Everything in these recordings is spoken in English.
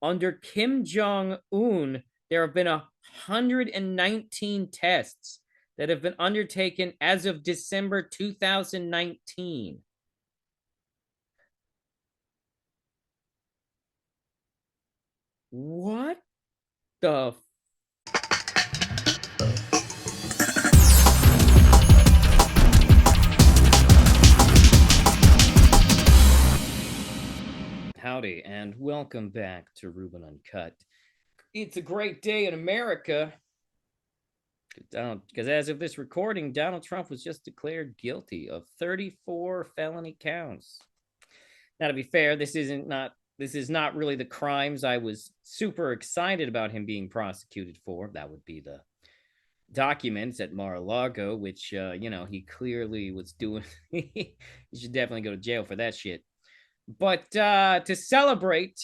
Under Kim Jong-un, there have been 119 tests that have been undertaken as of December 2019. What the Howdy, and welcome back to Ruben Uncut. It's a great day in America. Because as of this recording, Donald Trump was just declared guilty of 34 felony counts. Now, to be fair, this is not really the crimes I was super excited about him being prosecuted for. That would be the documents at Mar-a-Lago, which he clearly was doing. He should definitely go to jail for that shit. But to celebrate,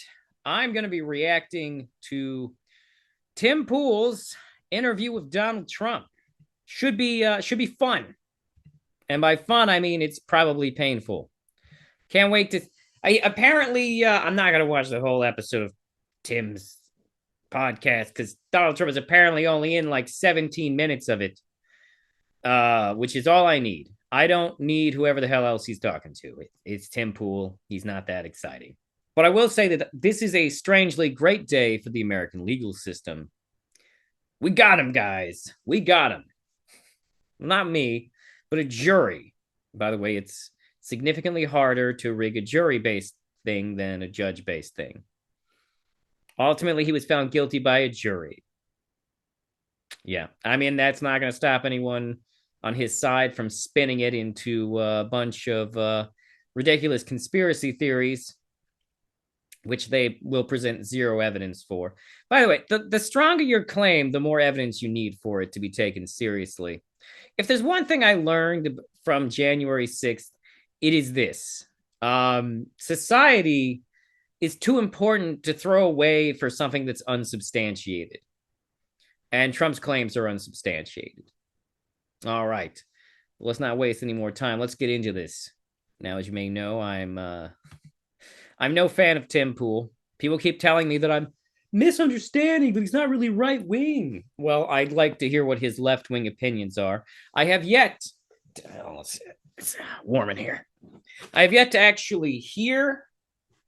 I'm going to be reacting to Tim Pool's interview with Donald Trump. Should be fun. And by fun, I mean it's probably painful. Can't wait to... I'm not going to watch the whole episode of Tim's podcast because Donald Trump is apparently only in like 17 minutes of it, which is all I need. I don't need whoever the hell else he's talking to. It's Tim Pool. He's not that exciting. But I will say that this is a strangely great day for the American legal system. We got him, guys. We got him. Not me, but a jury. By the way, it's significantly harder to rig a jury-based thing than a judge-based thing. Ultimately, he was found guilty by a jury. Yeah, I mean, that's not going to stop anyone on his side from spinning it into a bunch of ridiculous conspiracy theories, which they will present zero evidence for. By the way, the stronger your claim, the more evidence you need for it to be taken seriously. If there's one thing I learned from January 6th, it is this. Society is too important to throw away for something that's unsubstantiated. And Trump's claims are unsubstantiated. All right. Let's not waste any more time. Let's get into this. Now, as you may know, I'm no fan of Tim Pool. People keep telling me that I'm misunderstanding, but he's not really right-wing. Well, I'd like to hear what his left-wing opinions are. I have yet... it's warm in here. I have yet to actually hear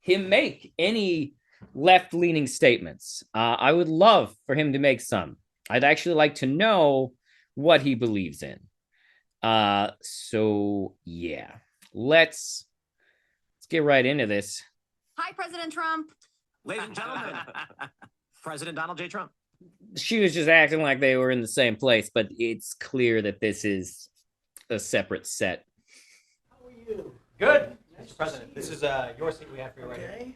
him make any left-leaning statements. I would love for him to make some. I'd actually like to know what he believes in. So yeah, let's get right into this. Hi, President Trump. Ladies and gentlemen, President Donald J. Trump. She was just acting like they were in the same place, but it's clear that this is a separate set. How are you? Good. Nice Mr. President, this is your seat we have for you right here. Okay.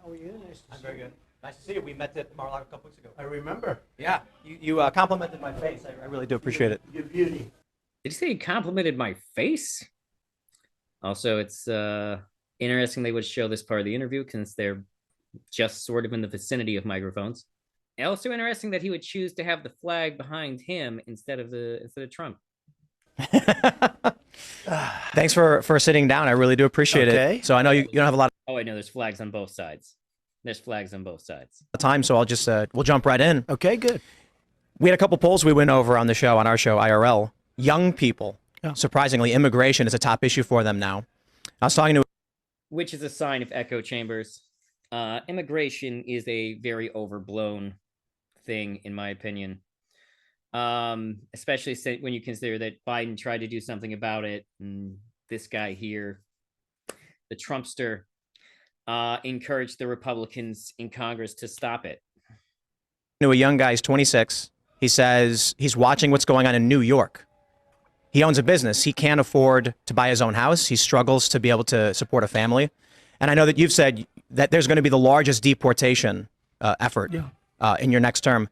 How are you? Nice to I'm see very you. good. Nice to see you. We met at Mar-a-Lago a couple weeks ago. I remember. Yeah, you complimented my face. I really do appreciate it. Your beauty. Did you say he complimented my face? Also, it's interesting they would show this part of the interview since they're just sort of in the vicinity of microphones. Also interesting that he would choose to have the flag behind him instead of Trump. Thanks for sitting down. I really do appreciate it. So I know you don't have a lot Oh, I know there's flags on both sides. There's flags on both sides. of time, so I'll just we'll jump right in. Okay, good. We had a couple polls we went over on our show, IRL. Young people, surprisingly, immigration is a top issue for them now. I was talking to... Which is a sign of echo chambers. Immigration is a very overblown thing, in my opinion. Especially when you consider that Biden tried to do something about it, and this guy here, the Trumpster, encouraged the Republicans in Congress to stop it. A young guy, he's 26. He says he's watching what's going on in New York. He owns a business. He can't afford to buy his own house. He struggles to be able to support a family. And I know that you've said that there's going to be the largest deportation effort in your next term.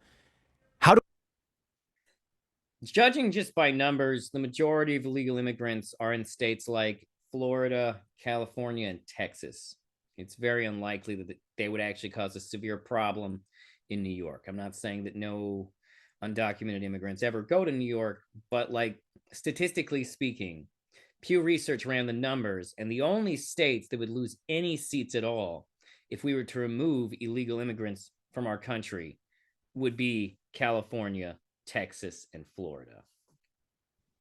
Judging just by numbers, the majority of illegal immigrants are in states like Florida, California, and Texas. It's very unlikely that they would actually cause a severe problem in New York. I'm not saying that no undocumented immigrants ever go to New York, but like statistically speaking, Pew Research ran the numbers, and the only states that would lose any seats at all if we were to remove illegal immigrants from our country would be California, Texas, and Florida.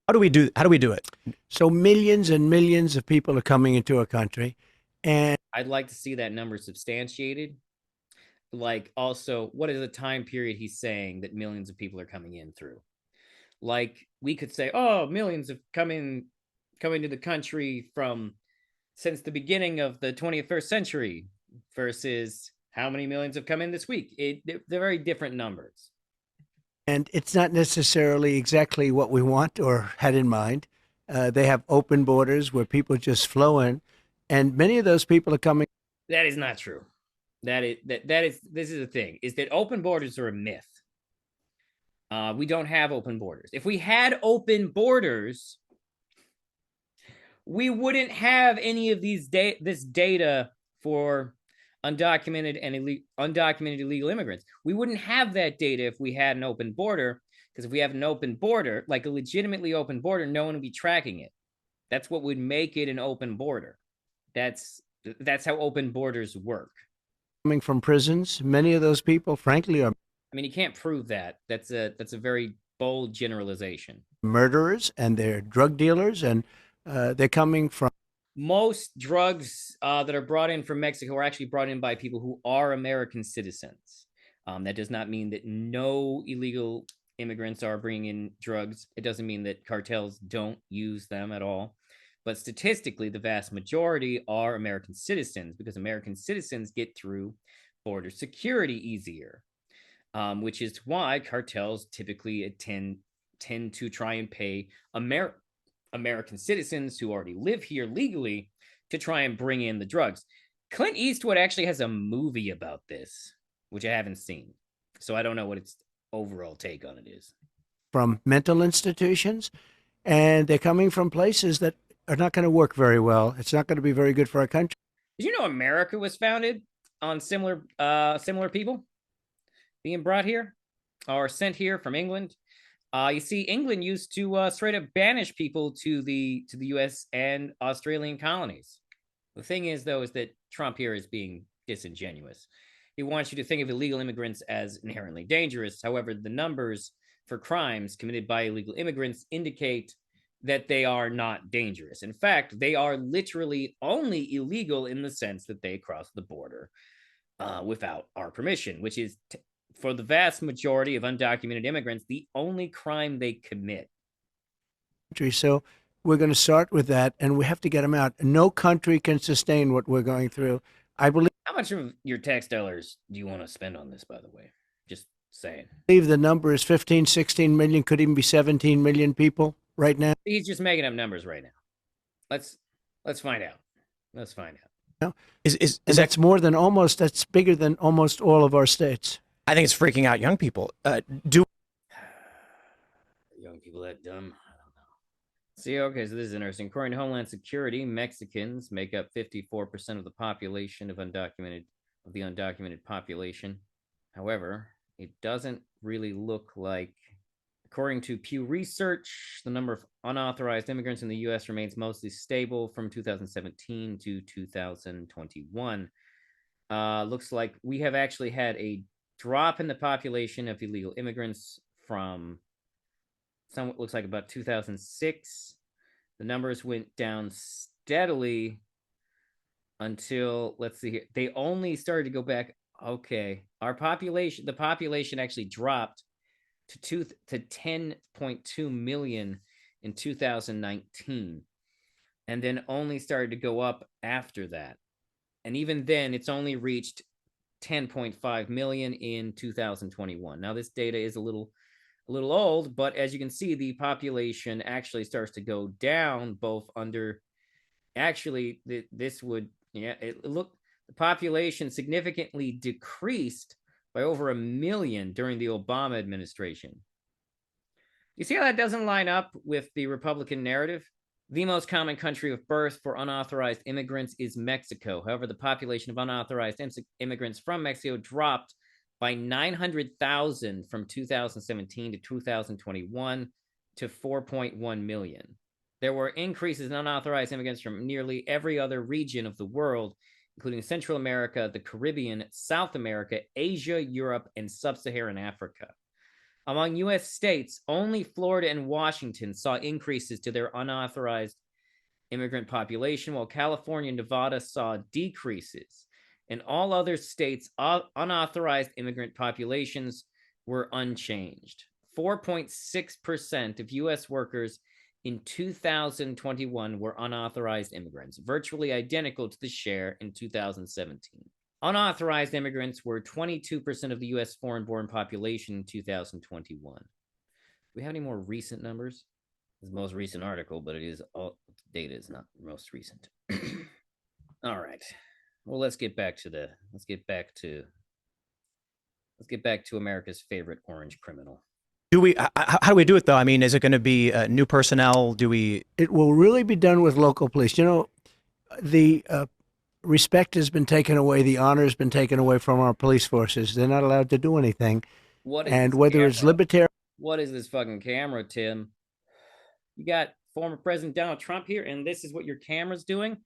How do we do it? So millions and millions of people are coming into our country, and I'd like to see that number substantiated. Like, also, what is the time period he's saying that millions of people are coming in through? Like, we could say, oh, millions have coming to the country from since the beginning of the 21st century versus how many millions have come in this week. They're very different numbers. and it's not necessarily exactly what we want or had in mind. They have open borders where people just flow in, and many of those people are coming. That is not true. This is the thing, is that open borders are a myth. We don't have open borders. If we had open borders, we wouldn't have any of this data for undocumented illegal immigrants. We wouldn't have that data if we had an open border, because if we have an open border, like a legitimately open border, no one would be tracking it. That's what would make it an open border. That's how open borders work. Coming from prisons. Many of those people, frankly, are I mean, you can't prove that. That's a very bold generalization. murderers and they're drug dealers, and they're coming from. Most drugs that are brought in from Mexico are actually brought in by people who are American citizens. That does not mean that no illegal immigrants are bringing in drugs. It doesn't mean that cartels don't use them at all. But statistically, the vast majority are American citizens, because American citizens get through border security easier, which is why cartels typically tend to try and pay American citizens who already live here legally to try and bring in the drugs. Clint Eastwood actually has a movie about this, which I haven't seen, so I don't know what its overall take on it is. From mental institutions, and they're coming from places that are not going to work very well. It's not going to be very good for our country. Did you know America was founded on similar people being brought here or sent here from England? You see, England used to straight up banish people to the U.S. and Australian colonies. The thing is, though, is that Trump here is being disingenuous. He wants you to think of illegal immigrants as inherently dangerous. However, the numbers for crimes committed by illegal immigrants indicate that they are not dangerous. In fact, they are literally only illegal in the sense that they cross the border without our permission, which is, for the vast majority of undocumented immigrants, the only crime they commit. So we're going to start with that, and we have to get them out. No country can sustain what we're going through. I believe. How much of your tax dollars do you want to spend on this, by the way? Just saying. I believe the number is 15, 16 million, could even be 17 million people right now. He's just making up numbers right now. Let's find out. Let's find out. Is That's more than almost. That's bigger than almost all of our states. I think it's freaking out young people. Young people that dumb? I don't know. See, okay, so this is interesting. According to Homeland Security, Mexicans make up 54% of the population of the undocumented population. However, it doesn't really look like, according to Pew Research, the number of unauthorized immigrants in the U.S. remains mostly stable from 2017 to 2021. Looks like we have actually had a drop in the population of illegal immigrants from somewhat looks like about 2006. The numbers went down steadily until, let's see here, they only started to go back. Okay, the population actually dropped to 10.2 million in 2019, and then only started to go up after that. And even then, it's only reached 10.5 million in 2021. Now, this data is a little old, but as you can see, the population actually starts to go down both under, actually, this would, the population significantly decreased by over 1 million during the Obama administration. You see how that doesn't line up with the Republican narrative? The most common country of birth for unauthorized immigrants is Mexico. However, the population of unauthorized immigrants from Mexico dropped by 900,000 from 2017 to 2021 to 4.1 million. There were increases in unauthorized immigrants from nearly every other region of the world, including Central America, the Caribbean, South America, Asia, Europe, and Sub-Saharan Africa. Among U.S. states, only Florida and Washington saw increases to their unauthorized immigrant population, while California and Nevada saw decreases. In all other states, unauthorized immigrant populations were unchanged. 4.6% of U.S. workers in 2021 were unauthorized immigrants, virtually identical to the share in 2017. Unauthorized immigrants were 22% of the U.S. foreign-born population in 2021. Do we have any more recent numbers? This is the most recent article, but it is all data is not most recent. All right. Well, let's get back to America's favorite orange criminal. Do we? How do we do it though? I mean, is it going to be new personnel? Do we? It will really be done with local police. You know, the respect has been taken away. The honor has been taken away from our police forces. They're not allowed to do anything. What is And this whether it's camera? libertarian, What is this fucking camera, Tim? You got former President Donald Trump here, and this is what your camera's doing?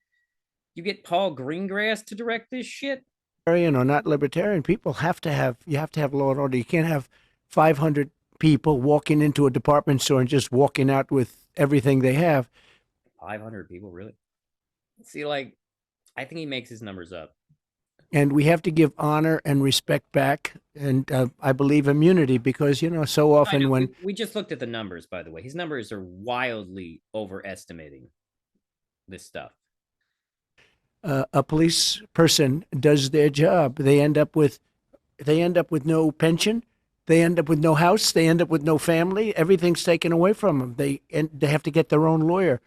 You get Paul Greengrass to direct this shit? or not libertarian, people have to have law and order. You can't have 500 people walking into a department store and just walking out with everything they have. 500 people, really? See, like, I think he makes his numbers up. And we have to give honor and respect back, and I believe immunity, because so I often know, when we just looked at the numbers, by the way. His numbers are wildly overestimating this stuff. A police person does their job, they end up with no pension, they end up with no house, they end up with no family. Everything's taken away from them. They have to get their own lawyer.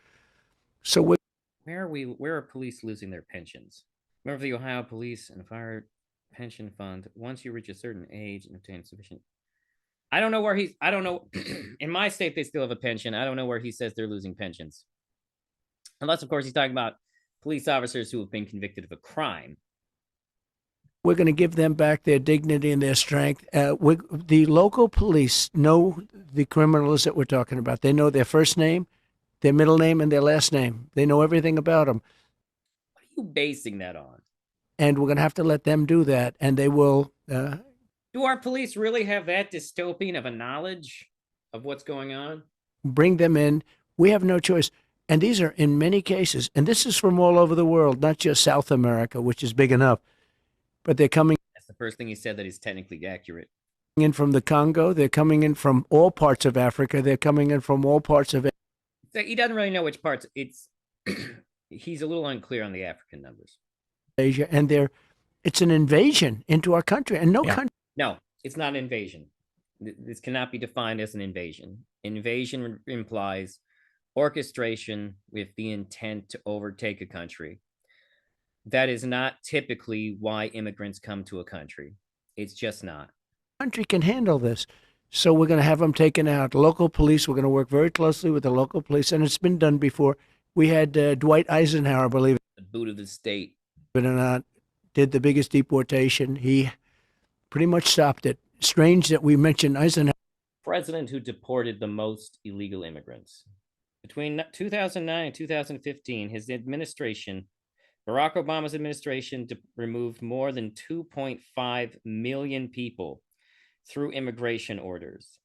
So Where are police losing their pensions? Remember the Ohio Police and Fire Pension Fund. Once you reach a certain age and obtain sufficient. I don't know. In my state, they still have a pension. I don't know where he says they're losing pensions. Unless, of course, he's talking about police officers who have been convicted of a crime. we're going to give them back their dignity and their strength. The local police know the criminals that we're talking about. They know their first name, their middle name, and their last name. They know everything about them. What are you basing that on? And we're going to have to let them do that. And they will. Do our police really have that dystopian of a knowledge of what's going on? Bring them in. We have no choice. And these are, in many cases, and this is from all over the world, not just South America, which is big enough, but they're coming That's the first thing he said that is technically accurate. in from the Congo. They're coming in from all parts of Africa. They're coming in from all parts of So he doesn't really know which parts. He's a little unclear on the African numbers. Asia, and it's an invasion into our country. And no country. No, it's not an invasion. This cannot be defined as an invasion. Invasion implies orchestration with the intent to overtake a country. That is not typically why immigrants come to a country. It's just not. Country can handle this. So we're going to have them taken out. Local police, we're going to work very closely with the local police, and it's been done before. We had Dwight Eisenhower, believe The boot of the state. it or not, did the biggest deportation. He pretty much stopped it. Strange that we mentioned Eisenhower. President who deported the most illegal immigrants. Between 2009 and 2015, his administration, Barack Obama's administration, removed more than 2.5 million people through immigration orders,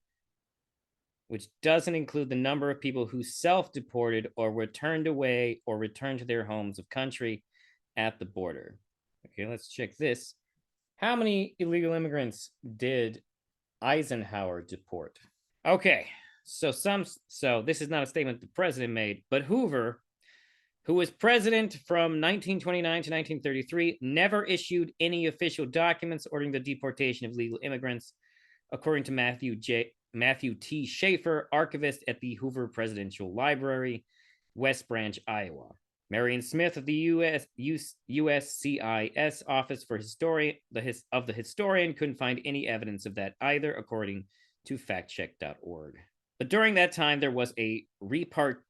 which doesn't include the number of people who self-deported or were turned away or returned to their homes of country at the border. Okay, let's check this. How many illegal immigrants did Eisenhower deport? Okay, so this is not a statement the president made, but Hoover, who was president from 1929 to 1933, never issued any official documents ordering the deportation of illegal immigrants, according to Matthew T. Schaefer, archivist at the Hoover Presidential Library, West Branch, Iowa. Marion Smith of the USCIS Office for the Historian couldn't find any evidence of that either, according to factcheck.org. But during that time, there was a repatriation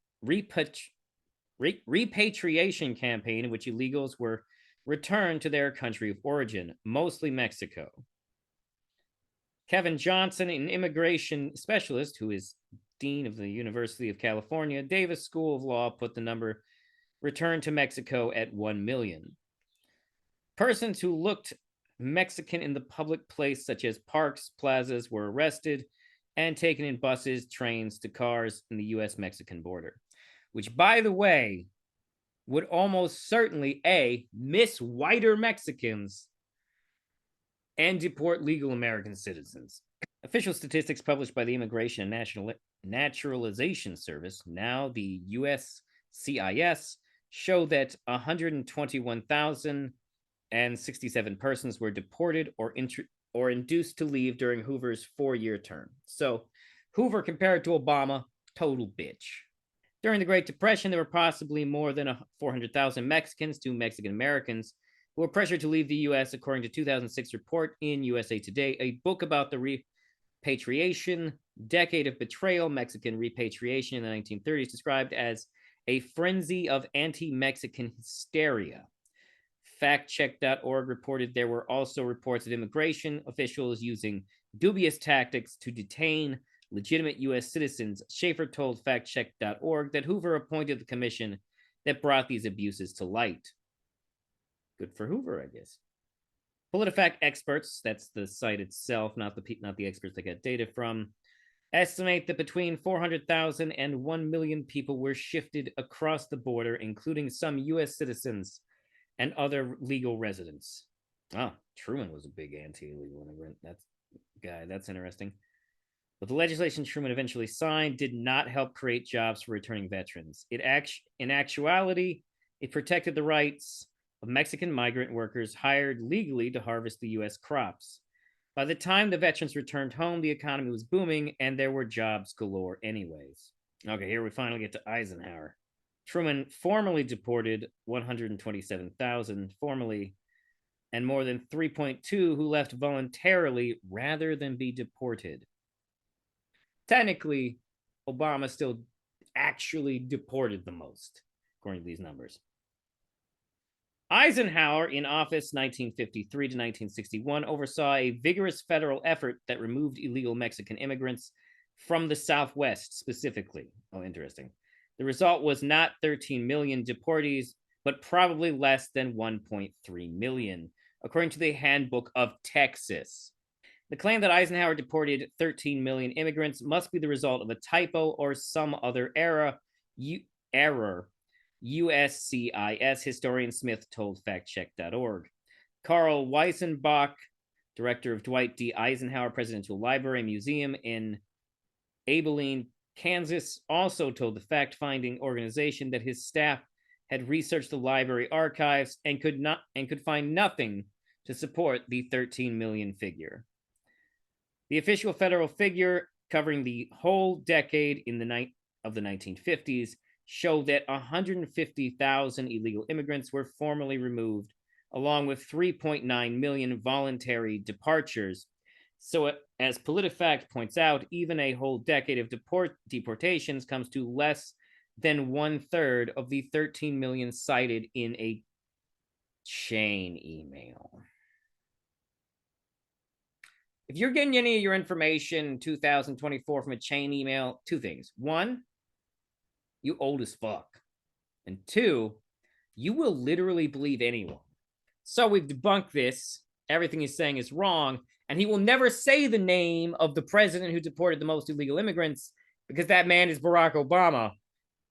campaign in which illegals were returned to their country of origin, mostly Mexico. Kevin Johnson, an immigration specialist who is dean of the University of California, Davis School of Law, put the number returned to Mexico at 1 million. Persons who looked Mexican in the public place, such as parks, plazas, were arrested and taken in buses, trains to cars in the U.S.-Mexican border, which, by the way, would almost certainly, A, miss whiter Mexicans and deport legal American citizens. Official statistics published by the Immigration and Naturalization Service, now the USCIS, show that 121,067 persons were deported or induced to leave during Hoover's 4-year term. So Hoover, compared to Obama, total bitch. During the Great Depression, there were possibly more than 400,000 Mexicans to Mexican Americans who were pressured to leave the U.S., according to a 2006 report in USA Today, a book about the repatriation, decade of betrayal, Mexican repatriation in the 1930s, described as a frenzy of anti-Mexican hysteria. Factcheck.org reported there were also reports of immigration officials using dubious tactics to detain legitimate U.S. citizens. Schaefer told factcheck.org that Hoover appointed the commission that brought these abuses to light. Good for Hoover, I guess. PolitiFact experts, that's the site itself, not the experts they get data from, estimate that between 400,000 and 1 million people were shifted across the border, including some U.S. citizens and other legal residents. Oh, Truman was a big anti-illegal immigrant. That's interesting. But the legislation Truman eventually signed did not help create jobs for returning veterans. In actuality, it protected the rights of Mexican migrant workers hired legally to harvest the U.S. crops. By the time the veterans returned home, the economy was booming, and there were jobs galore anyways. Okay, here we finally get to Eisenhower. Truman formally deported 127,000 formally, and more than 3.2 who left voluntarily rather than be deported. Technically, Obama still actually deported the most, according to these numbers. Eisenhower, in office 1953 to 1961, oversaw a vigorous federal effort that removed illegal Mexican immigrants from the Southwest specifically. Oh, interesting. The result was not 13 million deportees, but probably less than 1.3 million, according to the Handbook of Texas. The claim that Eisenhower deported 13 million immigrants must be the result of a typo or some other error. USCIS historian Smith told factcheck.org. Carl Weisenbach, director of Dwight D. Eisenhower Presidential Library Museum in Abilene, Kansas, also told the fact-finding organization that his staff had researched the library archives and could find nothing to support the 13 million figure. The official federal figure covering the whole decade of the 1950s showed that 150,000 illegal immigrants were formally removed, along with 3.9 million voluntary departures. So, as PolitiFact points out, even a whole decade of deportations comes to less than 1/3 of the 13 million cited in a chain email. If you're getting any of your information in 2024 from a chain email, two things. One, you old as fuck. And two, you will literally believe anyone. So we've debunked this. Everything he's saying is wrong. And he will never say the name of the president who deported the most illegal immigrants because that man is Barack Obama.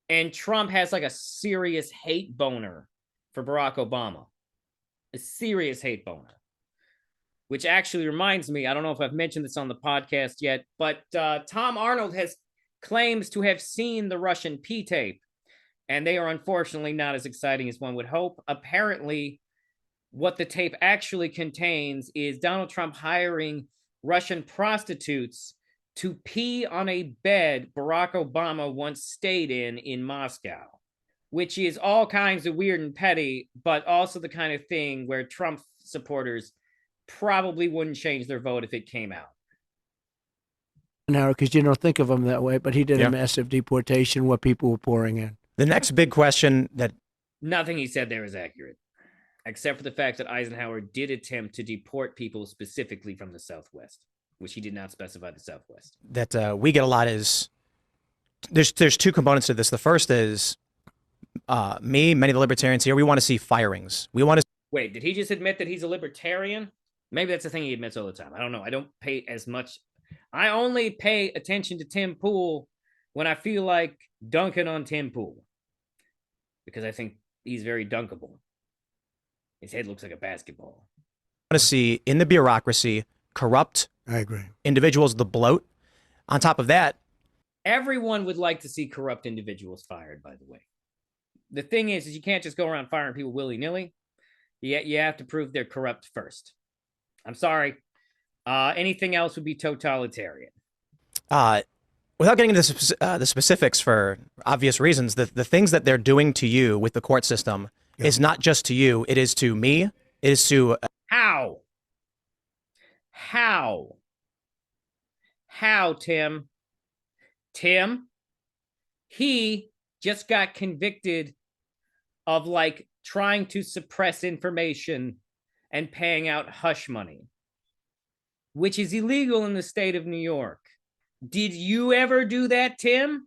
And Trump has like a serious hate boner for Barack Obama. A serious hate boner. Which actually reminds me, I don't know if I've mentioned this on the podcast yet, but Tom Arnold claims to have seen the Russian P-tape, and they are unfortunately not as exciting as one would hope. Apparently, what the tape actually contains is Donald Trump hiring Russian prostitutes to pee on a bed Barack Obama once stayed in Moscow, which is all kinds of weird and petty, but also the kind of thing where Trump supporters probably wouldn't change their vote if it came out. Because you don't think of him that way, but he did a massive deportation where people were pouring in. The next big question that... Nothing he said there is accurate, except for the fact that Eisenhower did attempt to deport people specifically from the Southwest, which he did not specify the Southwest. That we get a lot is... There's two components to this. The first is many of the libertarians here, we want to see firings. We want to Wait, did he just admit that he's a libertarian? Maybe that's the thing he admits all the time. I don't know. I don't pay as much. I only pay attention to Tim Pool when I feel like dunking on Tim Pool because I think he's very dunkable. His head looks like a basketball. I want to see in the bureaucracy corrupt I agree. individuals, the bloat. On top of that, Everyone would like to see corrupt individuals fired, by the way. The thing is you can't just go around firing people willy-nilly. You have to prove they're corrupt first. I'm sorry. Anything else would be totalitarian. without getting into the specifics for obvious reasons, the things that they're doing to you with the court system is not just to you. It is to me. It is to How? How? How, Tim? Tim? He just got convicted of like trying to suppress information and paying out hush money, which is illegal in the state of New York. Did you ever do that, Tim?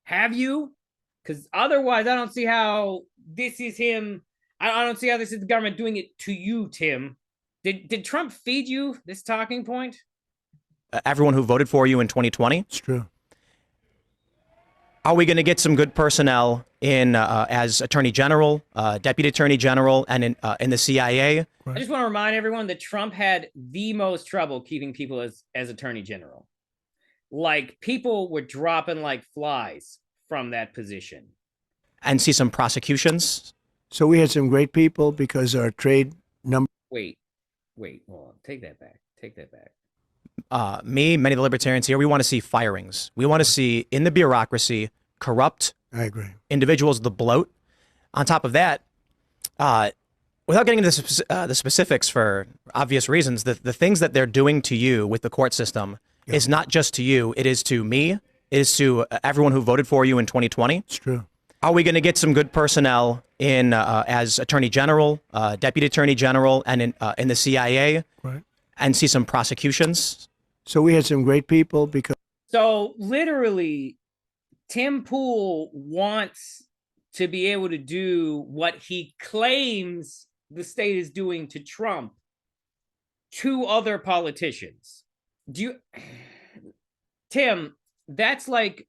Have you? Because otherwise, I don't see how this is him. I don't see how this is the government doing it to you, Tim. Did Trump feed you this talking point? everyone who voted for you in 2020. It's true. Are we going to get some good personnel in as Attorney General, Deputy Attorney General, and in the CIA? I just want to remind everyone that Trump had the most trouble keeping people as Attorney General. Like, people were dropping like flies from that position. And see some prosecutions? So we had some great people because our trade number. Wait, hold on. Take that back. Many of the libertarians here, we want to see firings. We want to see in the bureaucracy corrupt I agree. individuals, the bloat. On top of that, without getting into the specifics for obvious reasons, the things that they're doing to you with the court system is not just to you. It is to me. It is to everyone who voted for you in 2020. It's true. Are we going to get some good personnel in as Attorney General, Deputy Attorney General, and in the CIA? Right. And see some prosecutions? So we had some great people because. So literally, Tim Pool wants to be able to do what he claims the state is doing to Trump to other politicians. Tim, that's like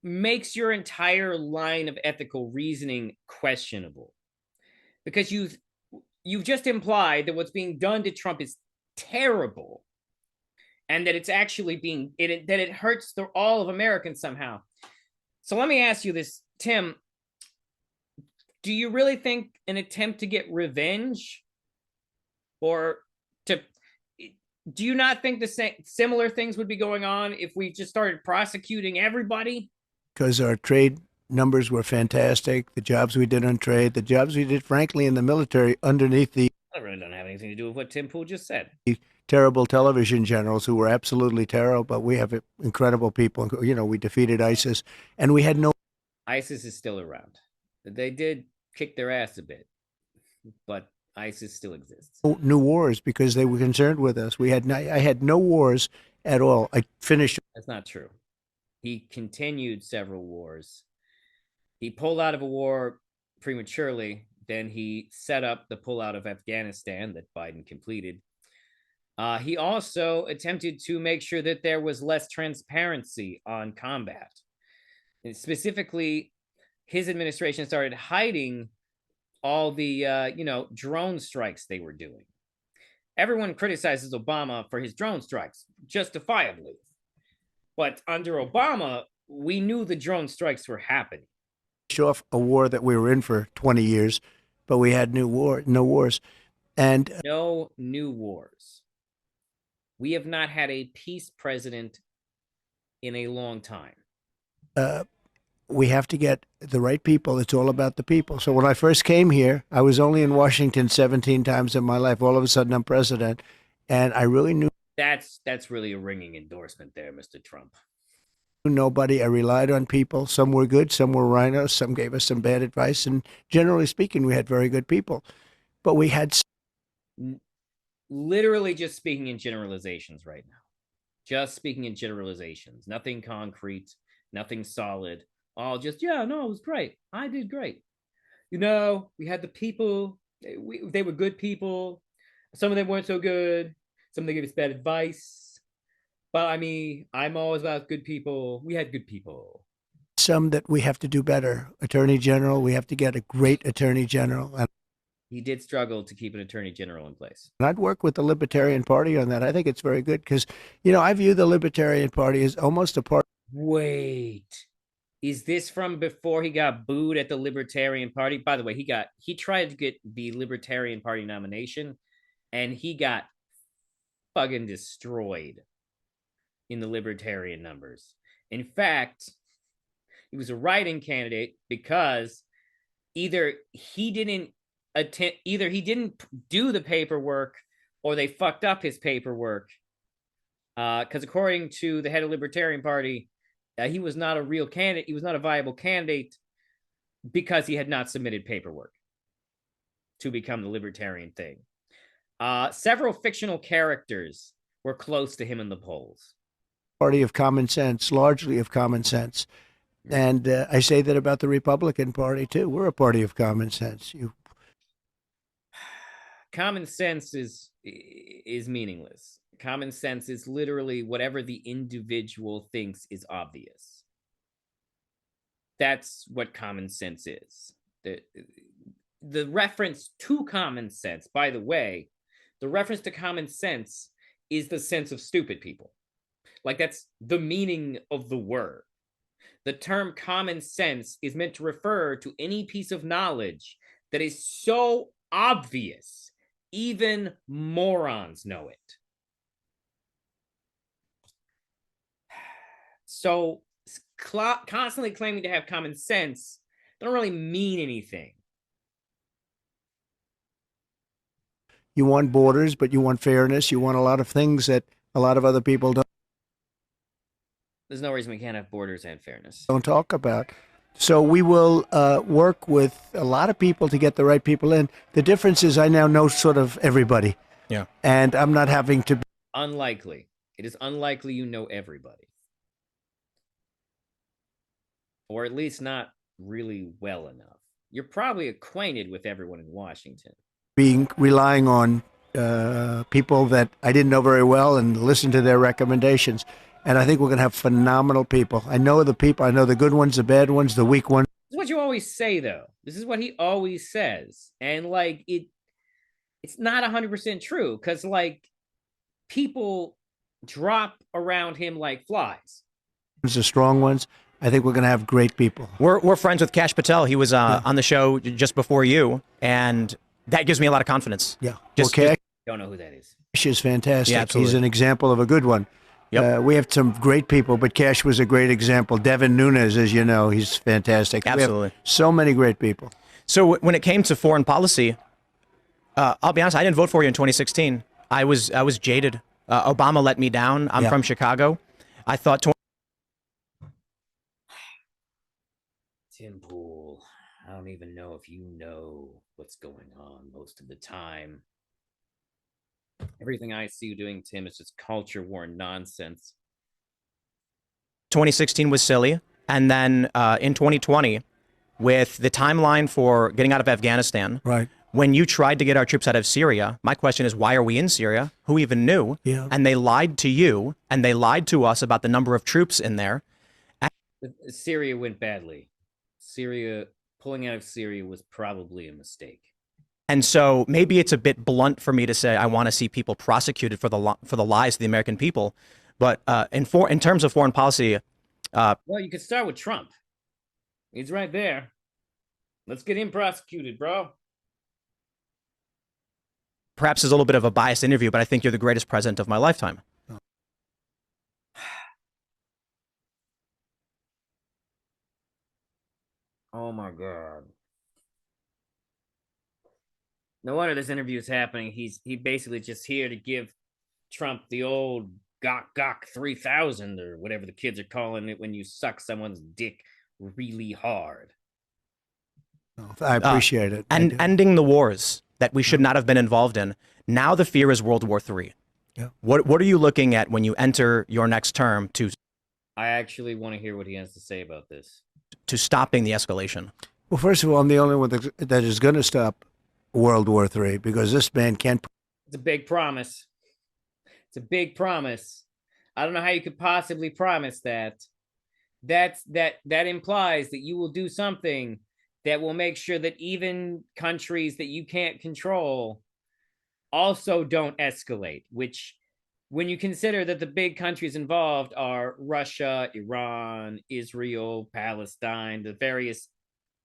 makes your entire line of ethical reasoning questionable, because you've just implied that what's being done to Trump is terrible, and that it's actually that it hurts all of Americans somehow. So let me ask you this, Tim. Do you really think an attempt to get revenge, do you not think the similar things would be going on if we just started prosecuting everybody? Because our trade numbers were fantastic. The jobs we did on trade, the jobs we did, frankly, in the military underneath the That really don't have anything to do with what Tim Pool just said. terrible television generals who were absolutely terrible, but we have incredible people. You know, we defeated ISIS, and we had no. ISIS is still around. They did kick their ass a bit, but ISIS still exists. New wars because they were concerned with us. I had no wars at all. I finished. That's not true. He continued several wars. He pulled out of a war prematurely. Then he set up the pullout of Afghanistan that Biden completed. He also attempted to make sure that there was less transparency on combat. And specifically, his administration started hiding all the drone strikes they were doing. Everyone criticizes Obama for his drone strikes, justifiably. But under Obama, we knew the drone strikes were happening. Off a war that we were in for 20 years, but we had no wars. And no new wars. We have not had a peace president in a long time. We have to get the right people. It's all about the people. So when I first came here, I was only in Washington 17 times in my life. All of a sudden, I'm president, and I really knew. That's really a ringing endorsement there, Mr. Trump. Nobody. I relied on people. Some were good, some were rhinos, some gave us some bad advice, and generally speaking, we had very good people. But we had literally just speaking in generalizations right now. Just speaking in generalizations. Nothing concrete, nothing solid. All just, it was great. I did great. We had the people They were good people. Some of them weren't so good. Some of them gave us bad advice. But I mean, I'm always about good people. We had good people. Some that we have to do better. Attorney General, we have to get a great Attorney General. And He did struggle to keep an attorney general in place. I'd work with the Libertarian Party on that. I think it's very good because, you know, I view the Libertarian Party as almost a part. Wait, is this from before he got booed at the Libertarian Party? By the way, he tried to get the Libertarian Party nomination, and he got fucking destroyed in the Libertarian numbers. In fact, he was a write-in candidate because either he didn't do the paperwork or they fucked up his paperwork. Because according to the head of Libertarian Party, he was not a real candidate. He was not a viable candidate because he had not submitted paperwork to become the Libertarian thing. Several fictional characters were close to him in the polls. Party of common sense, largely of common sense. And I say that about the Republican Party, too. We're a party of common sense. Common sense is meaningless. Common sense is literally whatever the individual thinks is obvious. That's what common sense is. The reference to common sense, by the way, the reference to common sense is the sense of stupid people. Like, that's the meaning of the word. The term common sense is meant to refer to any piece of knowledge that is so obvious, even morons know it. So constantly claiming to have common sense don't really mean anything. You want borders, but you want fairness. You want a lot of things that a lot of other people There's no reason we can't have borders and fairness. don't talk about. So we will work with a lot of people to get the right people in. The difference is I now know sort of everybody. Yeah. And I'm not having to. Unlikely. It is unlikely you know everybody. Or at least not really well enough. You're probably acquainted with everyone in Washington. Relying on people that I didn't know very well and listen to their recommendations. And I think we're going to have phenomenal people. I know the people. I know the good ones, the bad ones, the weak ones. This is what you always say, though. This is what he always says. And, like, it's not 100% true. Because, like, people drop around him like flies. The strong ones. I think we're going to have great people. We're friends with Kash Patel. He was on the show just before you, and that gives me a lot of confidence. Yeah. Just, Cash Don't know who that is. is fantastic. Yeah, absolutely. He's an example of a good one. Yep. We have some great people, but Cash was a great example. Devin Nunes, as you know, he's fantastic. Absolutely. We have so many great people. So when it came to foreign policy, I'll be honest, I didn't vote for you in 2016. I was jaded. Obama let me down. I'm from Chicago. I thought Tim Pool, I don't even know if you know what's going on most of the time. Everything I see you doing, Tim, is just culture war nonsense. 2016 was silly. And then in 2020, with the timeline for getting out of Afghanistan, Right. when you tried to get our troops out of Syria, my question is, why are we in Syria? Who even knew? Yeah. And they lied to you, and they lied to us about the number of troops in there. Syria went badly. Pulling out of Syria was probably a mistake. And so maybe it's a bit blunt for me to say I want to see people prosecuted for the lies of the American people. But in terms of foreign policy, well, you could start with Trump. He's right there. Let's get him prosecuted, bro. perhaps is a little bit of a biased interview, but I think you're the greatest president of my lifetime. Oh my God. No wonder this interview is happening. He basically just here to give Trump the old gok 3000 or whatever the kids are calling it when you suck someone's dick really hard. I appreciate it. And ending the wars that we should not have been involved in. Now the fear is World War III. Yeah. What are you looking at when you enter your next term to I actually want to hear what he has to say about this. stopping the escalation? Well, first of all, I'm the only one that is going to stop World War III because this man can't. It's a big promise. It's a big promise. I don't know how you could possibly promise that. That implies that you will do something that will make sure that even countries that you can't control also don't escalate, which when you consider that the big countries involved are Russia, Iran, Israel, Palestine, the various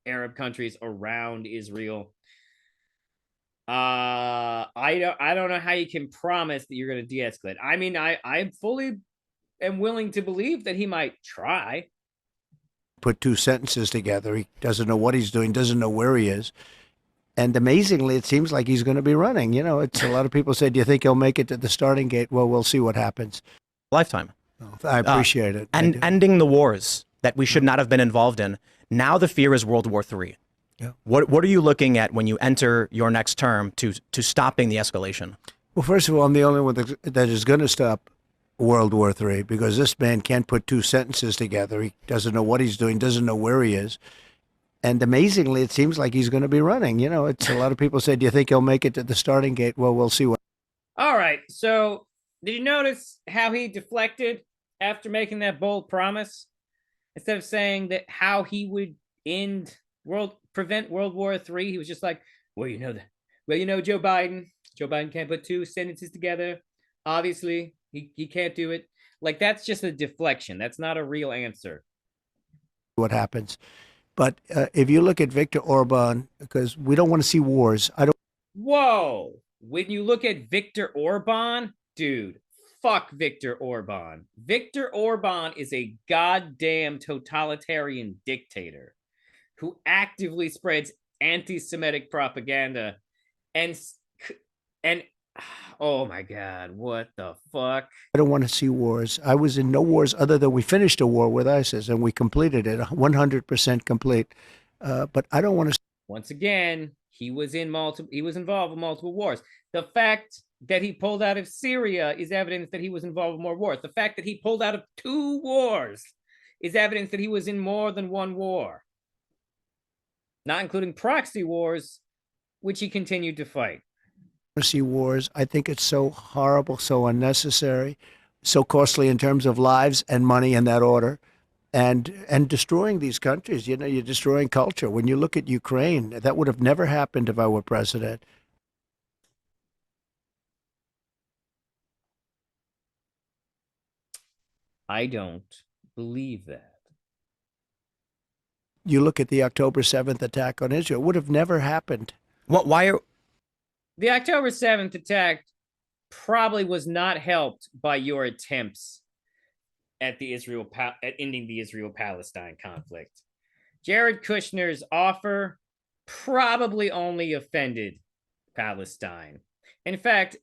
Arab countries around Israel. I don't know how you can promise that you're going to de-escalate. I mean, I fully am willing to believe that he might try. Put two sentences together. He doesn't know what he's doing, doesn't know where he is. And amazingly, it seems like he's going to be running. You know, it's a lot of people say, do you think he'll make it to the starting gate? Well, we'll see what happens. Lifetime. I appreciate it. And ending the wars that we should not have been involved in. Now the fear is World War III. Yeah. What are you looking at when you enter your next term to stopping the escalation? Well, first of all, I'm the only one that is going to stop World War III because this man can't put two sentences together. He doesn't know what he's doing, doesn't know where he is. And amazingly, it seems like he's going to be running. You know, it's a lot of people say, do you think he'll make it to the starting gate? Well, we'll see what. All right. So did you notice how he deflected after making that bold promise? Instead of saying that how he would prevent World War III, he was just like, well, you know, Joe Biden can't put two sentences together. Obviously, he can't do it. Like, that's just a deflection. That's not a real answer. What happens. But if you look at Viktor Orban, because we don't want to see wars. Whoa. When you look at Viktor Orban, dude, fuck Viktor Orban. Viktor Orban is a goddamn totalitarian dictator who actively spreads anti-Semitic propaganda and oh my God, what the fuck? I don't want to see wars. I was in no wars other than we finished a war with ISIS and we completed it 100% complete. But I don't want to. Once again, he was involved in multiple wars. The fact that he pulled out of Syria is evidence that he was involved in more wars. The fact that he pulled out of 2 wars is evidence that he was in more than one war, not including proxy wars, which he continued to fight. See wars. I think it's so horrible, so unnecessary, so costly in terms of lives and money in that order, and destroying these countries. You know, you're destroying culture. When you look at Ukraine, that would have never happened if I were president. I don't believe that. You look at the October 7th attack on Israel, it would have never happened. Why are The October 7th attack probably was not helped by your attempts at ending the Israel-Palestine conflict. Jared Kushner's offer probably only offended Palestine. In fact,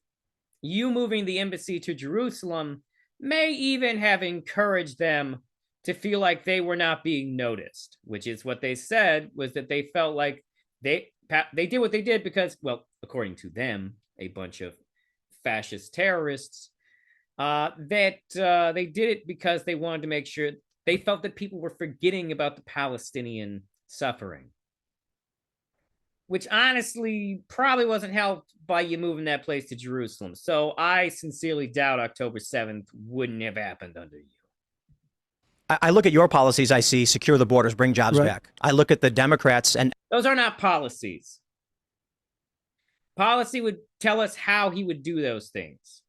you moving the embassy to Jerusalem may even have encouraged them to feel like they were not being noticed, which is what they said, was that they felt like they did what they did because, well, according to them, a bunch of fascist terrorists, that they did it because they wanted to make sure they felt that people were forgetting about the Palestinian suffering, which honestly probably wasn't helped by you moving that place to Jerusalem. So I sincerely doubt October 7th wouldn't have happened under you. I look at your policies, I see secure the borders, bring jobs back. I look at the Democrats and those are not policies. Policy would tell us how he would do those things.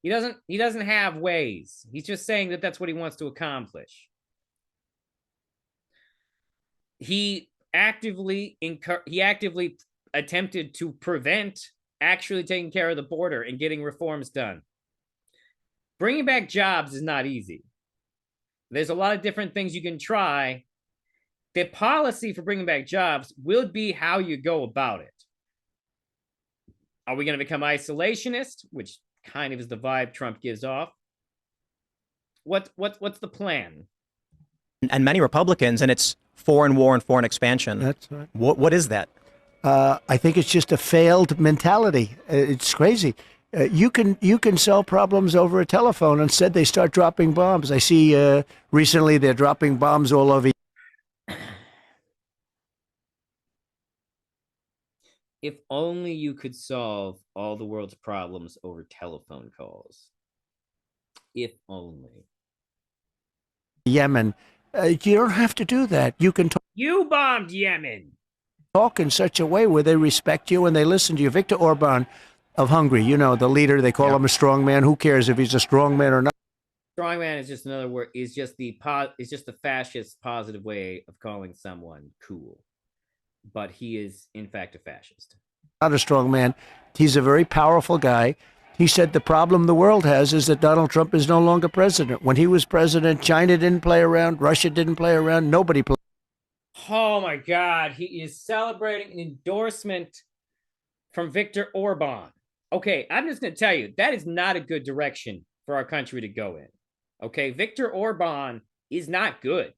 He doesn't have ways. He's just saying that that's what he wants to accomplish. He actively attempted to prevent actually taking care of the border and getting reforms done. Bringing back jobs is not easy. There's a lot of different things you can try. The policy for bringing back jobs will be how you go about it. Are we going to become isolationist, which kind of is the vibe Trump gives off? What's the plan? and many Republicans, and it's foreign war and foreign expansion. That's right. What is that? I think it's just a failed mentality. It's crazy. You can solve problems over a telephone. Instead, they start dropping bombs. I see recently they're dropping bombs all over. If only you could solve all the world's problems over telephone calls. If only. Yemen. You don't have to do that. You can You bombed Yemen. talk in such a way where they respect you and they listen to you. Viktor Orban of Hungary, you know, the leader, they call him a strong man. Who cares if he's a strong man or not? Strongman is just another word. Is just the fascist positive way of calling someone cool. But he is in fact a fascist. Not a strong man. He's a very powerful guy. He said the problem the world has is that Donald Trump is no longer president. When he was president, China didn't play around, Russia didn't play around, nobody played. Oh my God, he is celebrating an endorsement from Viktor Orban. Okay, I'm just going to tell you, that is not a good direction for our country to go in. Okay, Viktor Orban is not good.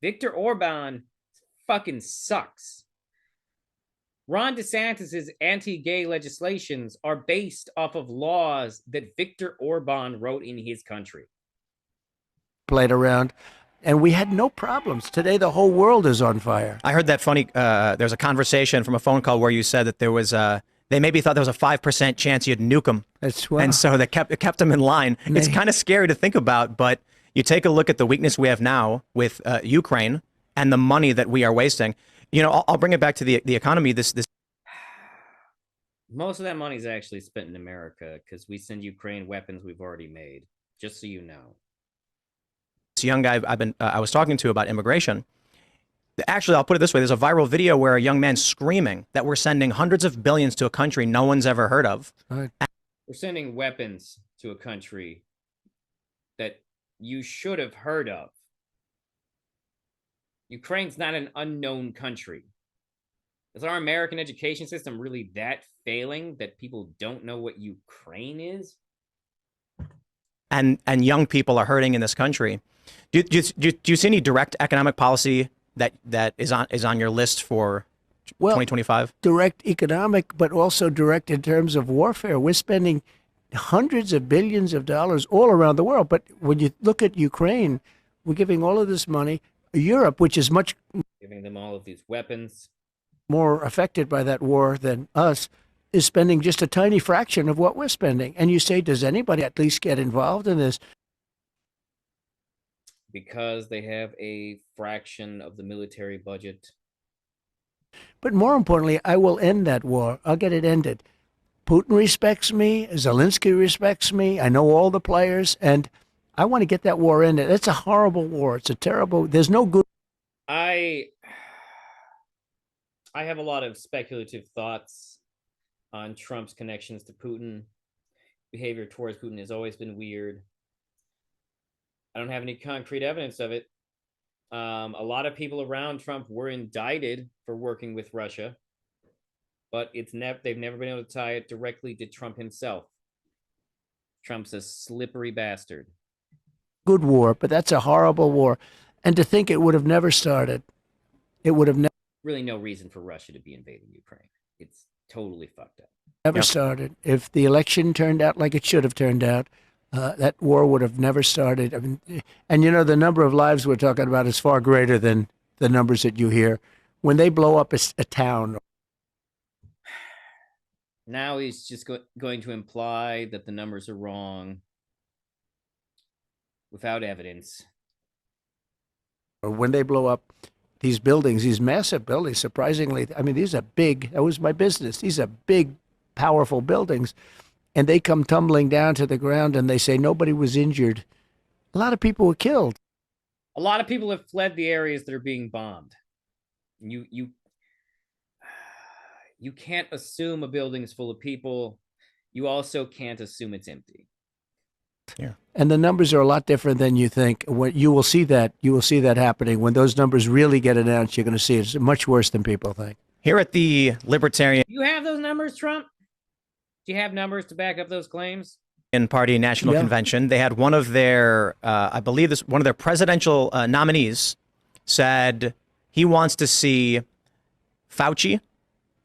Viktor Orban fucking sucks. Ron DeSantis's anti-gay legislations are based off of laws that Viktor Orban wrote in his country. Played around, and we had no problems. Today, the whole world is on fire. I heard that funny. There's a conversation from a phone call where you said that there was they maybe thought there was a 5% chance you'd nuke them, and so that kept them in line. It's kind of scary to think about, but you take a look at the weakness we have now with Ukraine and the money that we are wasting. You know, I'll bring it back to the economy. This most of that money is actually spent in America because we send Ukraine weapons we've already made. Just so you know. This young guy I was talking to about immigration. Actually, I'll put it this way: there's a viral video where a young man screaming that we're sending hundreds of billions to a country no one's ever heard of. We're sending weapons to a country that you should have heard of. Ukraine's not an unknown country. Is our American education system really that failing that people don't know what Ukraine is? And young people are hurting in this country. Do you see any direct economic policy that is on your list for 2025? Direct economic, but also direct in terms of warfare. We're spending hundreds of billions of dollars all around the world. But when you look at Ukraine, we're giving all of this money. Europe, which is much giving them all of these weapons, more affected by that war than us, is spending just a tiny fraction of what we're spending. And you say, does anybody at least get involved in this? Because they have a fraction of the military budget. But more importantly, I will end that war. I'll get it ended. Putin respects me. Zelensky respects me. I know all the players, and I want to get that war ended. It's a horrible war. It's a terrible. There's no good. I have a lot of speculative thoughts on Trump's connections to Putin. Behavior towards Putin has always been weird. I don't have any concrete evidence of it. A lot of people around Trump were indicted for working with Russia, but they've never been able to tie it directly to Trump himself. Trump's a slippery bastard. Good war, but that's a horrible war. And to think it would have never started. It would have really no reason for Russia to be invading Ukraine. It's totally fucked up. Never started. If the election turned out like it should have turned out, that war would have never started. I mean, and you know, the number of lives we're talking about is far greater than the numbers that you hear. When they blow up a town. Now he's just going to imply that the numbers are wrong without evidence. Or when they blow up these buildings, these massive buildings, surprisingly, I mean, these are big. That was my business. These are big, powerful buildings. And they come tumbling down to the ground and they say nobody was injured. A lot of people were killed. A lot of people have fled the areas that are being bombed. You can't assume a building is full of people. You also can't assume it's empty. Yeah. And the numbers are a lot different than you think. When you will see that happening. When those numbers really get announced, you're going to see it's much worse than people think. Here at the Libertarian You have those numbers, Trump? Do you have numbers to back up those claims? Party National Convention, they had one of their, I believe one of their presidential nominees said he wants to see Fauci,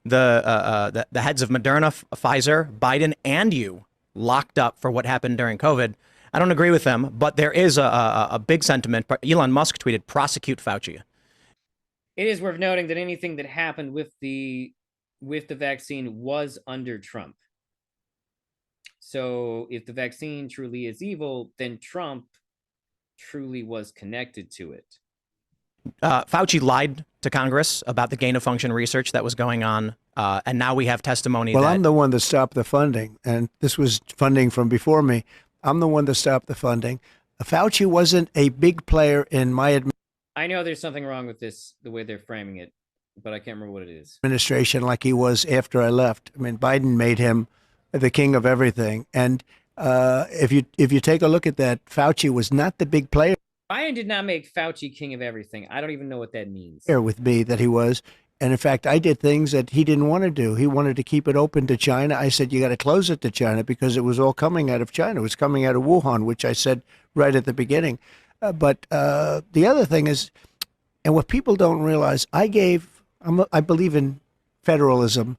the heads of Moderna, Pfizer, Biden, and you locked up for what happened during COVID. I don't agree with them, but there is a big sentiment. Elon Musk tweeted, prosecute Fauci. It is worth noting that anything that happened with the with the vaccine was under Trump. So if the vaccine truly is evil, then Trump truly was connected to it. Fauci lied to Congress about the gain of function research that was going on, and now we have testimony. Well, that I'm the one that stopped the funding, and this was funding from before me. I'm the one that stopped the funding. Fauci wasn't a big player in my I know there's something wrong with this, the way they're framing it, but I can't remember what it is. administration like he was after I left. I mean, Biden made him the king of everything. And if you take a look at that, Fauci was not the big player Biden did not make Fauci king of everything. I don't even know what that means. with me that he was. And in fact, I did things that he didn't want to do. He wanted to keep it open to China. I said, you got to close it to China because it was all coming out of China. It was coming out of Wuhan, which I said right at the beginning. But the other thing is, and what people don't realize, I believe in federalism.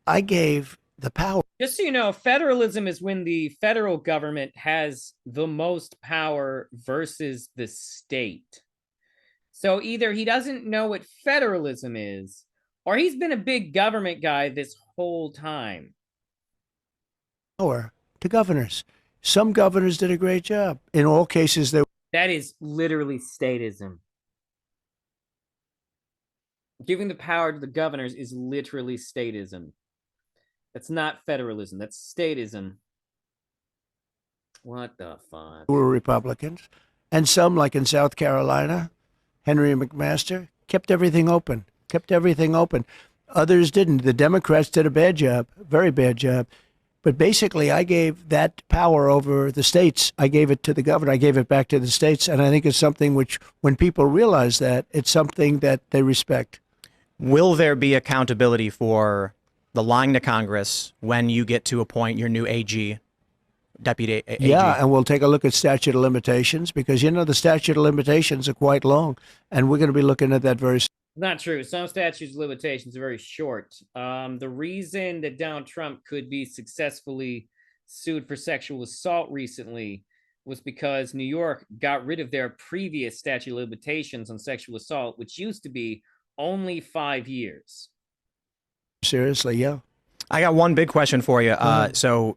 I gave the power. Just so you know, federalism is when the federal government has the most power versus the state. So either he doesn't know what federalism is, or he's been a big government guy this whole time. Power to governors. Some governors did a great job. In all cases, That is literally statism. Giving the power to the governors is literally statism. That's not federalism. That's statism. What the fuck? were Republicans, and some, like in South Carolina, Henry McMaster, kept everything open. Others didn't. The Democrats did a bad job, very bad job. But basically, I gave that power over the states. I gave it to the governor. I gave it back to the states. And I think it's something which, when people realize that, it's something that they respect. Will there be accountability for the lying to Congress when you get to appoint your new AG, deputy AG? Yeah, and we'll take a look at statute of limitations because, the statute of limitations are quite long. And we're going to be looking at that very soon. Not true. Some statutes of limitations are very short. The reason that Donald Trump could be successfully sued for sexual assault recently was because New York got rid of their previous statute of limitations on sexual assault, which used to be only 5 years. Seriously, yeah. I got one big question for you. So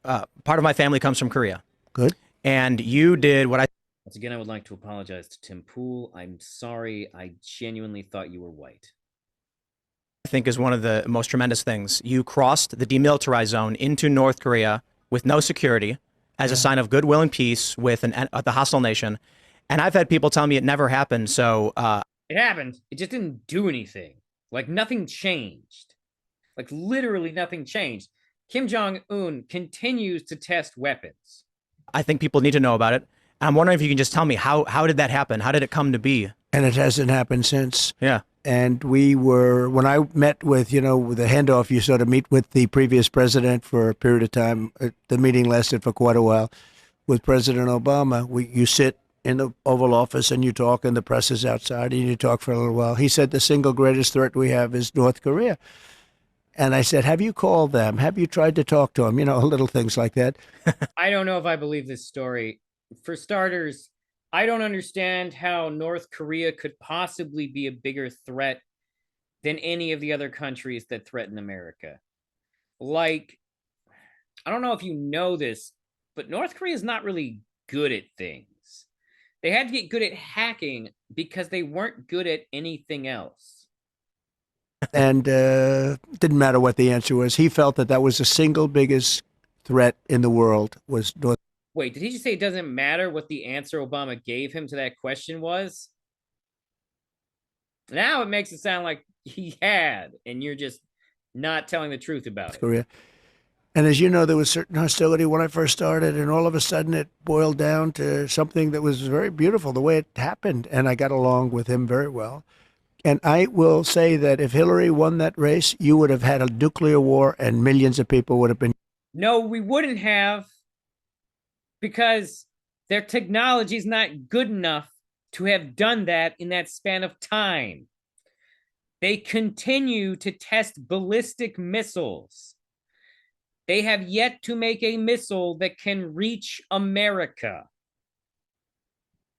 part of my family comes from Korea. Good. And you did what I Once again, I would like to apologize to Tim Pool. I'm sorry. I genuinely thought you were white. think is one of the most tremendous things. You crossed the demilitarized zone into North Korea with no security as a sign of goodwill and peace with the hostile nation. And I've had people tell me it never happened. So It happened. It just didn't do anything. Like nothing changed. Like literally nothing changed. Kim Jong-un continues to test weapons. I think people need to know about it. I'm wondering if you can just tell me how did that happen? How did it come to be? And it hasn't happened since. Yeah. And when I met with, with the handoff, you sort of meet with the previous president for a period of time. The meeting lasted for quite a while. With President Obama, you sit in the Oval Office and you talk, and the press is outside, and you talk for a little while. He said the single greatest threat we have is North Korea. And I said, have you called them? Have you tried to talk to them? Little things like that. I don't know if I believe this story. For starters, I don't understand how North Korea could possibly be a bigger threat than any of the other countries that threaten America. Like, I don't know if you know this, but North Korea is not really good at things. They had to get good at hacking because they weren't good at anything else. And didn't matter what the answer was. He felt that was the single biggest threat in the world was North. Wait, did he just say it doesn't matter what the answer Obama gave him to that question was? Now it makes it sound like he had, and you're just not telling the truth about it. Korea. And as you know, there was certain hostility when I first started, and all of a sudden it boiled down to something that was very beautiful, the way it happened. And I got along with him very well. And I will say that if Hillary won that race, you would have had a nuclear war and millions of people would have been. No, we wouldn't have, because their technology is not good enough to have done that in that span of time. They continue to test ballistic missiles. They have yet to make a missile that can reach America.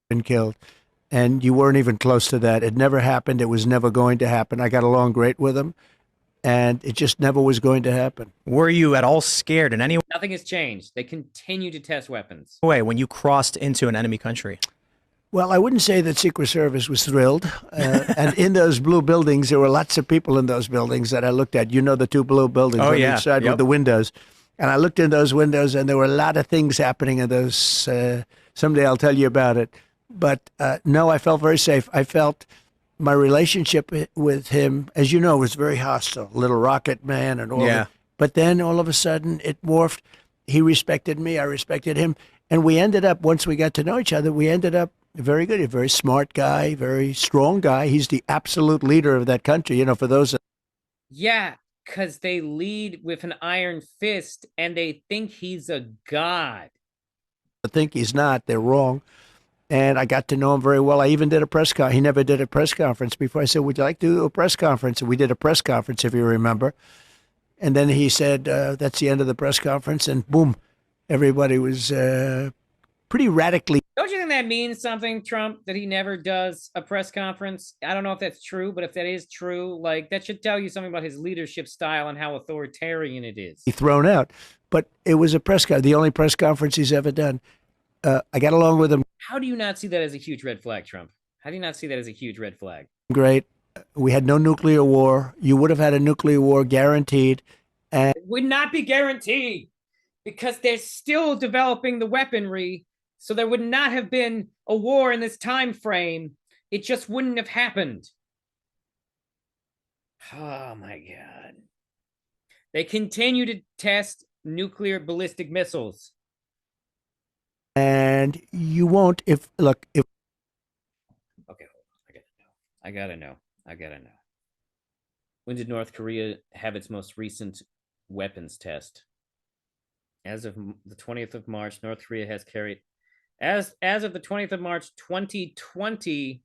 Been killed. And you weren't even close to that. It never happened. It was never going to happen. I got along great with him. and it just never was going to happen. Were you at all scared in any Nothing has changed. They continue to test weapons. way when you crossed into an enemy country? Well, I wouldn't say that Secret Service was thrilled. And in those blue buildings, there were lots of people in those buildings that I looked at. You know, the two blue buildings Oh, on yeah. each side Yep. with the windows. And I looked in those windows, and there were a lot of things happening in those. Someday I'll tell you about it. But no, I felt very safe. I felt my relationship with him, as you know, was very hostile. Little Rocket Man and all Yeah. that. But then all of a sudden it morphed. He respected me. I respected him. And we ended up, once we got to know each other, we ended up very good. A very smart guy, very strong guy. He's the absolute leader of that country. You know, for those Yeah, because they lead with an iron fist and they think he's a god. that think he's not, they're wrong. And I got to know him very well. I even did a press conference. He never did a press conference before. I said, would you like to do a press conference? And we did a press conference, if you remember. And then he said, that's the end of the press conference. And boom, everybody was pretty radically. Don't you think that means something, Trump, that he never does a press conference? I don't know if that's true, but if that is true, like that should tell you something about his leadership style and how authoritarian it is. thrown out. But it was a press conference, the only press conference he's ever done. I got along with him How do you not see that as a huge red flag, Trump? How do you not see that as a huge red flag? great. We had no nuclear war. You would have had a nuclear war guaranteed. It would not be guaranteed because they're still developing the weaponry. So there would not have been a war in this time frame. It just wouldn't have happened. Oh my God. They continue to test nuclear ballistic missiles. And you won't if, look, if Okay, I gotta know. When did North Korea have its most recent weapons test? As of the 20th of March, North Korea has carried, as of the 20th of March, 2020,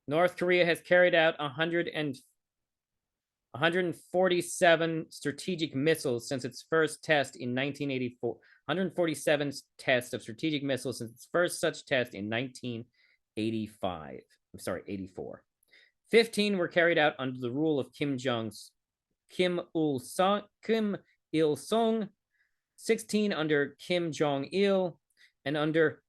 North Korea has carried out 147 strategic missiles since its first test in 1984. 147 tests of strategic missiles since its first such test in 1985. I'm sorry, 84. 15 were carried out under the rule of Kim Il Sung, 16 under Kim Jong Il, and under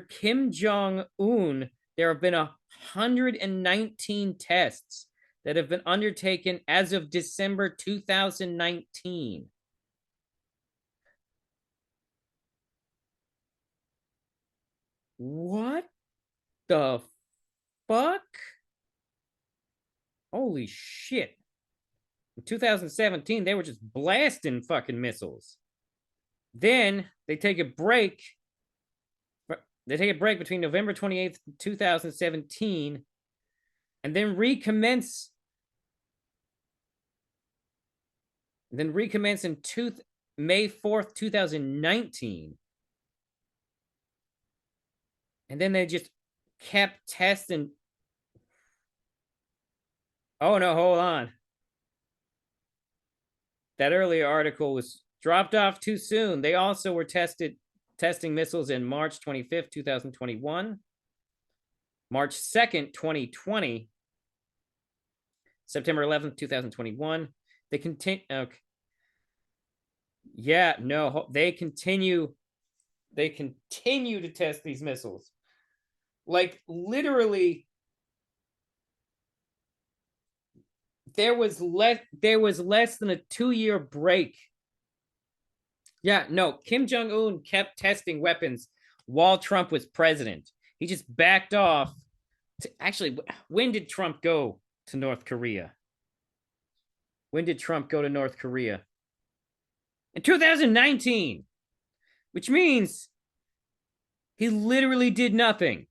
Kim Jong Un, there have been 119 tests that have been undertaken as of December 2019. What the fuck? Holy shit. In 2017, they were just blasting fucking missiles. Then they take a break. They take a break between November 28th, 2017, and then recommence. Then recommence in May 4th, 2019. And then they just kept testing. Oh, no, hold on. That earlier article was dropped off too soon. They also were testing missiles in March 25th, 2021, March 2nd, 2020, September 11th, 2021. They continue. Okay. Yeah, no, they continue to test these missiles. Like literally, there was less than a 2-year break. Yeah, no, Kim Jong-un kept testing weapons while Trump was president. He just backed off. Actually, when did Trump go to North Korea? When did Trump go to North Korea? In 2019, which means he literally did nothing.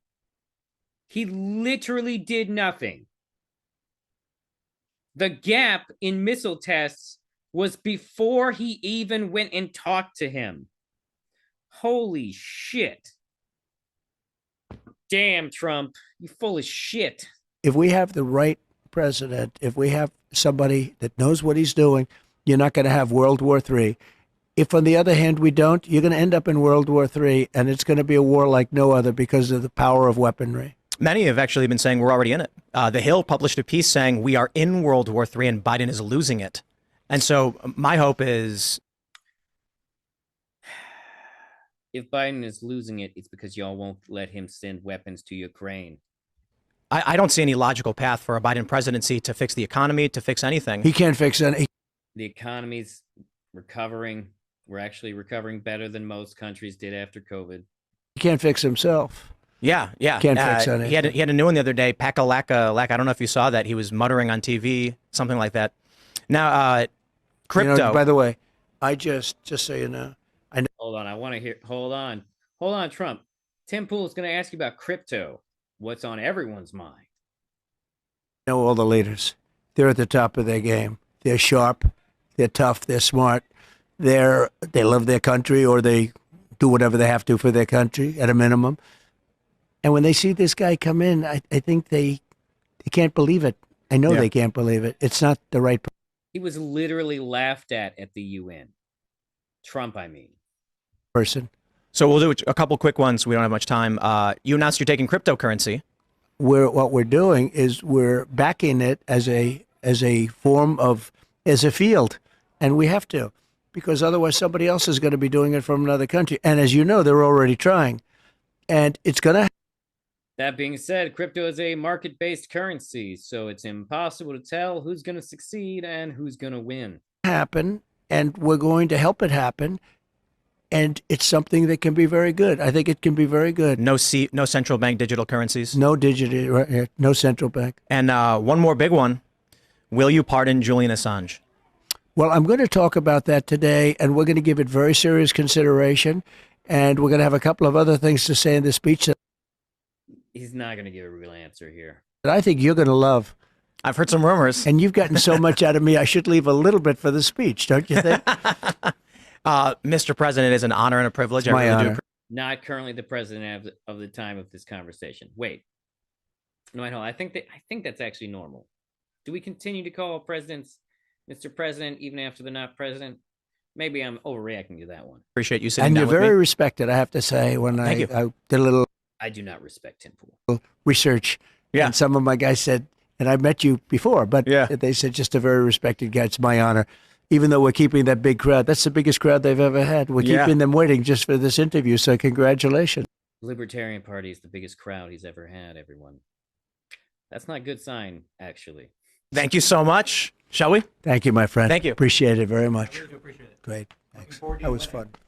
He literally did nothing. The gap in missile tests was before he even went and talked to him. Holy shit. Damn, Trump, you full of shit. if we have the right president, if we have somebody that knows what he's doing, you're not going to have World War III. If, on the other hand, we don't, you're going to end up in World War III, and it's going to be a war like no other because of the power of weaponry. Many have actually been saying we're already in it. The Hill published a piece saying we are in World War III and Biden is losing it. And so my hope is, If Biden is losing it, it's because y'all won't let him send weapons to Ukraine. I don't see any logical path for a Biden presidency to fix the economy, to fix anything. He can't fix any. The economy's recovering. We're actually recovering better than most countries did after COVID. He can't fix himself. Yeah. Can't fix anything. He had a new one the other day, Pakalaka. I don't know if you saw that. He was muttering on TV, something like that. Now, crypto. You know, by the way, I just so you know, I know. Hold on. I want to hear. Hold on, Trump. Tim Pool is going to ask you about crypto. What's on everyone's mind? Know all the leaders. They're at the top of their game. They're sharp. They're tough. They're smart. They love their country, or they do whatever they have to for their country at a minimum. And when they see this guy come in, I think they can't believe it. I know they can't believe it. It's not the right He was literally laughed at the UN. Trump, I mean. person. So we'll do a couple quick ones. We don't have much time. You announced you're taking cryptocurrency. What we're doing is we're backing it as a field, and we have to, because otherwise somebody else is going to be doing it from another country. And as you know, they're already trying, and it's going to. That being said, crypto is a market-based currency, so it's impossible to tell who's going to succeed and who's going to win. Happen, and we're going to help it happen. And it's something that can be very good. I think it can be very good. No central bank digital currencies. No digital, no central bank. And one more big one. Will you pardon Julian Assange? Well, I'm going to talk about that today, and we're going to give it very serious consideration. And we're going to have a couple of other things to say in the speech that He's not going to give a real answer here. I think you're going to love. I've heard some rumors. And you've gotten so much out of me, I should leave a little bit for the speech, don't you think? Mr. President, it's an honor and a privilege. It's my honor. Not currently the president of the time of this conversation. Wait. No, hold on. I think that's actually normal. Do we continue to call presidents Mr. President even after they're not president? Maybe I'm overreacting to that one. Appreciate you sitting And down you're with very me. respected, I have to say, when I did a little I do not respect Tim Pool. research. Yeah. And some of my guys said, and I've met you before, but Yeah. they said just a very respected guy. It's my honor. Even though we're keeping that big crowd, that's the biggest crowd they've ever had. We're keeping them waiting just for this interview. So congratulations. Libertarian Party is the biggest crowd he's ever had, everyone. That's not a good sign, actually. Thank you so much. Shall we? Thank you, my friend. Thank you. Appreciate it very much. I really do appreciate it. Great. Thanks. forward to That you was winning. fun.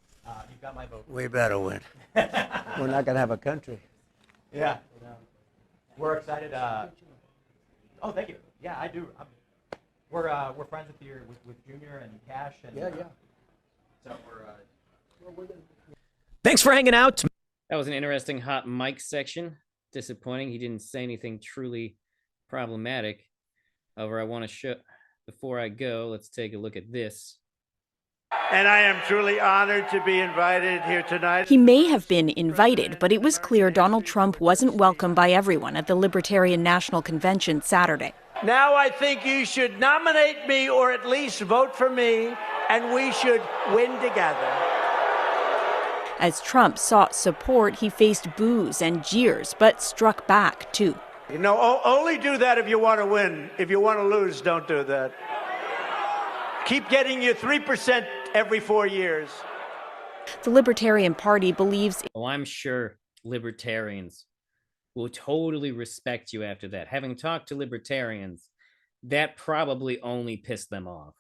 You got my vote. We better win. We're not going to have a country. Yeah. We're excited. Oh, thank you. Yeah, I do. We're friends with Junior and Cash. And, Yeah. So we're. Thanks for hanging out. That was an interesting hot mic section. Disappointing. He didn't say anything truly problematic. However, I want to show, before I go, let's take a look at this. And I am truly honored to be invited here tonight. He may have been invited, but it was clear Donald Trump wasn't welcome by everyone at the Libertarian National Convention Saturday. Now I think you should nominate me or at least vote for me, and we should win together. As Trump sought support, he faced boos and jeers, but struck back, too. You know, only do that if you want to win. If you want to lose, don't do that. Keep getting your 3% every 4 years. The Libertarian Party believes Oh, I'm sure libertarians will totally respect you after that. Having talked to libertarians, that probably only pissed them off.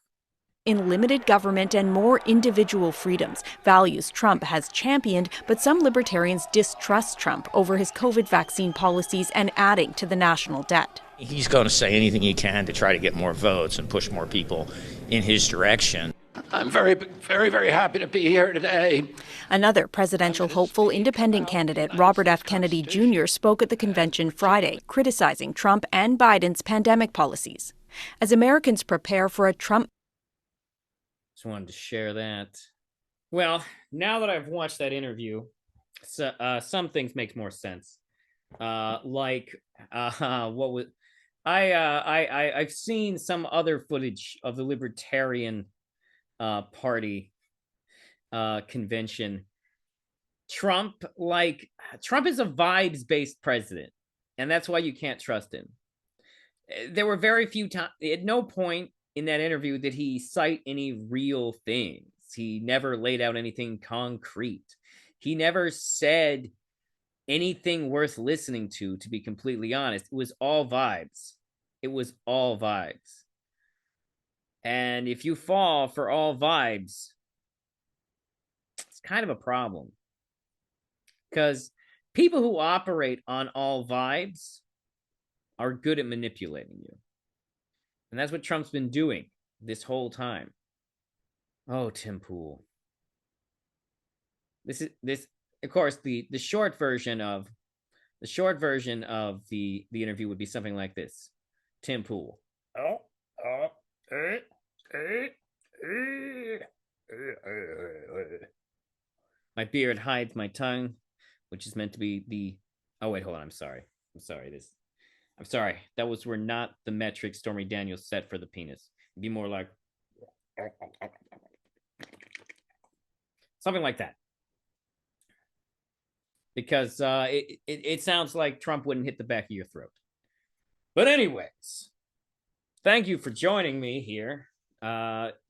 in limited government and more individual freedoms, values Trump has championed, but some libertarians distrust Trump over his COVID vaccine policies and adding to the national debt. He's going to say anything he can to try to get more votes and push more people in his direction. I'm very, very happy to be here today. Another presidential hopeful independent candidate, Robert F. Kennedy Jr., spoke at the convention Friday, criticizing Trump and Biden's pandemic policies. As Americans prepare for a Trump... Just wanted to share that. Well, now that I've watched that interview, some things make more sense. What was... I've seen some other footage of the Libertarian Party convention. Trump is a vibes-based president, And that's why you can't trust him. There were very few times, at no point in that interview did he cite any real things. He never laid out anything concrete. He never said anything worth listening to be completely honest. It was all vibes. It was all vibes. And if you fall for all vibes, it's kind of a problem. Because people who operate on all vibes are good at manipulating you. And that's what Trump's been doing this whole time. Oh, Tim Pool. This, of course, the short version of the interview would be something like this. Tim Pool. My beard hides my tongue, which is meant to be the. Oh wait, hold on. I'm sorry. That were not the metrics Stormy Daniels set for the penis. It'd be more like something like that. Because it sounds like Trump wouldn't hit the back of your throat. But anyways, thank you for joining me here,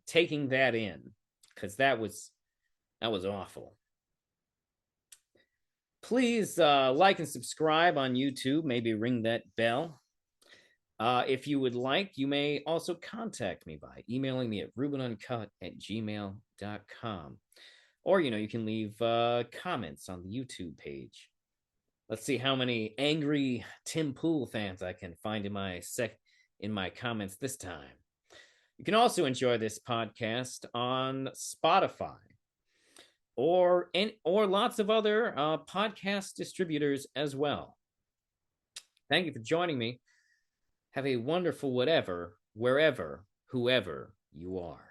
taking that in, because that was awful. Please like and subscribe on YouTube. Maybe ring that bell. If you would like, you may also contact me by emailing me at rubenuncut@gmail.com. Or, you can leave comments on the YouTube page. Let's see how many angry Tim Pool fans I can find in my comments this time. You can also enjoy this podcast on Spotify or lots of other podcast distributors as well. Thank you for joining me. Have a wonderful whatever, wherever, whoever you are.